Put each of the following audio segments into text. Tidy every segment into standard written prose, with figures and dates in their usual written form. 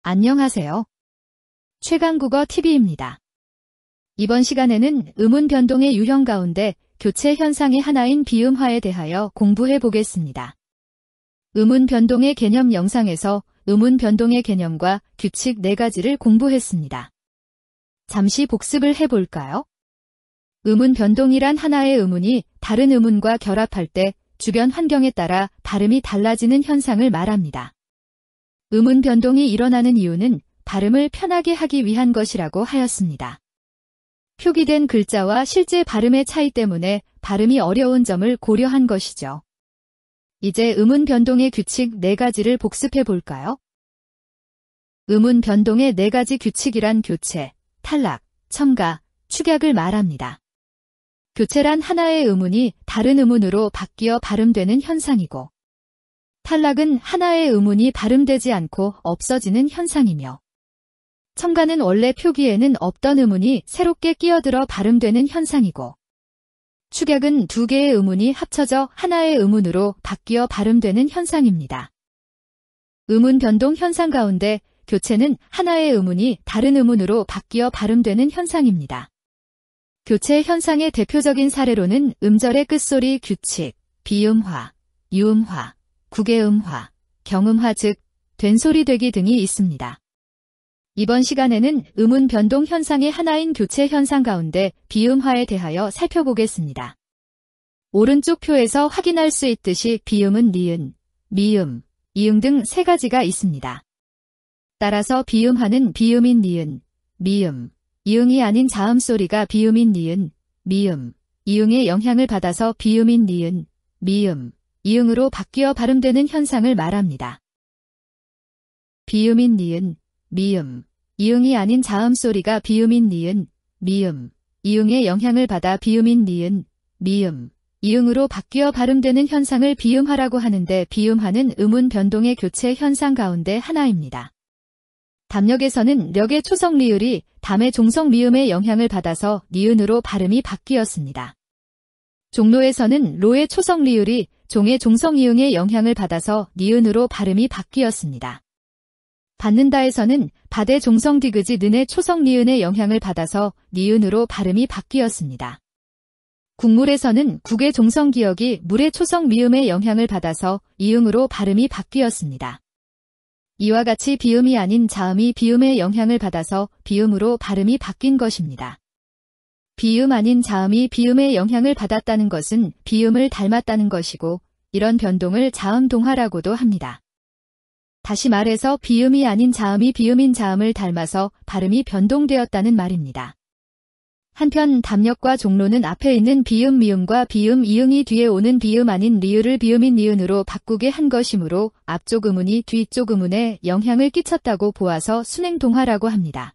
안녕하세요. 최강국어 TV입니다. 이번 시간에는 음운 변동의 유형 가운데 교체 현상의 하나인 비음화에 대하여 공부해 보겠습니다. 음운 변동의 개념 영상에서 음운 변동의 개념과 규칙 4가지를 공부했습니다. 잠시 복습을 해볼까요? 음운 변동이란 하나의 음운이 다른 음운과 결합할 때 주변 환경에 따라 발음이 달라지는 현상을 말합니다. 음운 변동이 일어나는 이유는 발음을 편하게 하기 위한 것이라고 하였습니다. 표기된 글자와 실제 발음의 차이 때문에 발음이 어려운 점을 고려한 것이죠. 이제 음운 변동의 규칙 4가지를 복습해 볼까요? 음운 변동의 4가지 규칙이란 교체, 탈락, 첨가, 축약을 말합니다. 교체란 하나의 음운이 다른 음운으로 바뀌어 발음되는 현상이고, 탈락은 하나의 음운이 발음되지 않고 없어지는 현상이며, 첨가는 원래 표기에는 없던 음운이 새롭게 끼어들어 발음되는 현상이고, 축약은 2개의 음운이 합쳐져 하나의 음운으로 바뀌어 발음되는 현상입니다. 음운 변동 현상 가운데 교체는 하나의 음운이 다른 음운으로 바뀌어 발음되는 현상입니다. 교체 현상의 대표적인 사례로는 음절의 끝소리 규칙, 비음화, 유음화, 국외음화, 경음화 즉 된소리 되기 등이 있습니다. 이번 시간에는 음운 변동 현상의 하나인 교체 현상 가운데 비음화에 대하여 살펴보겠습니다. 오른쪽 표에서 확인할 수 있듯이 비음은 니은, 미음, 이응 등 3가지가 있습니다. 따라서 비음화는 비음인 니은, 미음, 이응이 아닌 자음 소리가 비음인 니은, 미음, 이응의 영향을 받아서 비음인 니은, 미음, 이응으로 바뀌어 발음되는 현상을 말합니다. 비음인 니은, 미음, 이응이 아닌 자음 소리가 비음인 니은, 미음, 이응의 영향을 받아 비음인 니은, 미음, 이응으로 바뀌어 발음되는 현상을 비음화라고 하는데 비음화는 음운 변동의 교체 현상 가운데 하나입니다. 담력에서는 력의 초성 리을이 담의 종성 미음의 영향을 받아서 니은으로 발음이 바뀌었습니다. 종로에서는 로의 초성 리을이 종의 종성 이응의 영향을 받아서 니은으로 발음이 바뀌었습니다. 받는다에서는 받의 종성 디귿이 는의 초성 니은의 영향을 받아서 니은으로 발음이 바뀌었습니다. 국물에서는 국의 종성 기역이 물의 초성 미음의 영향을 받아서 이응으로 발음이 바뀌었습니다. 이와 같이 비음이 아닌 자음이 비음의 영향을 받아서 비음으로 발음이 바뀐 것입니다. 비음 아닌 자음이 비음의 영향을 받았다는 것은 비음을 닮았다는 것이고 이런 변동을 자음 동화라고도 합니다. 다시 말해서 비음이 아닌 자음이 비음인 자음을 닮아서 발음이 변동되었다는 말입니다. 한편 담력과 종로는 앞에 있는 비음 미음과 비음 이응이 뒤에 오는 비음 아닌 리을을 비음인 니은으로 바꾸게 한 것이므로 앞쪽 음운이 뒤쪽 음운에 영향을 끼쳤다고 보아서 순행동화라고 합니다.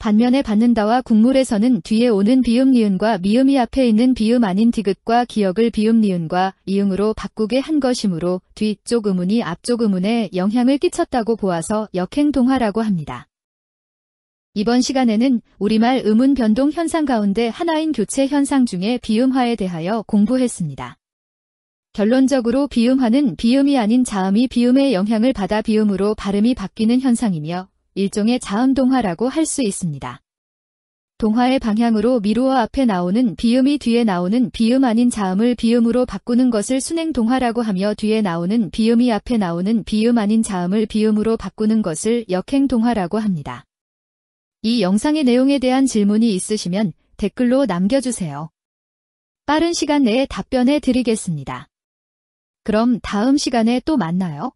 반면에 받는다와 국물에서는 뒤에 오는 비음 니은과 미음이 앞에 있는 비음 아닌 디귿과 기역을 비음 니은과 이응으로 바꾸게 한 것이므로 뒤쪽 음운이 앞쪽 음운에 영향을 끼쳤다고 보아서 역행동화라고 합니다. 이번 시간에는 우리말 음운 변동 현상 가운데 하나인 교체 현상 중에 비음화에 대하여 공부했습니다. 결론적으로 비음화는 비음이 아닌 자음이 비음의 영향을 받아 비음으로 발음이 바뀌는 현상이며 일종의 자음 동화라고 할 수 있습니다. 동화의 방향으로 미루어 앞에 나오는 비음이 뒤에 나오는 비음 아닌 자음을 비음으로 바꾸는 것을 순행 동화라고 하며 뒤에 나오는 비음이 앞에 나오는 비음 아닌 자음을 비음으로 바꾸는 것을 역행 동화라고 합니다. 이 영상의 내용에 대한 질문이 있으시면 댓글로 남겨주세요. 빠른 시간 내에 답변해 드리겠습니다. 그럼 다음 시간에 또 만나요.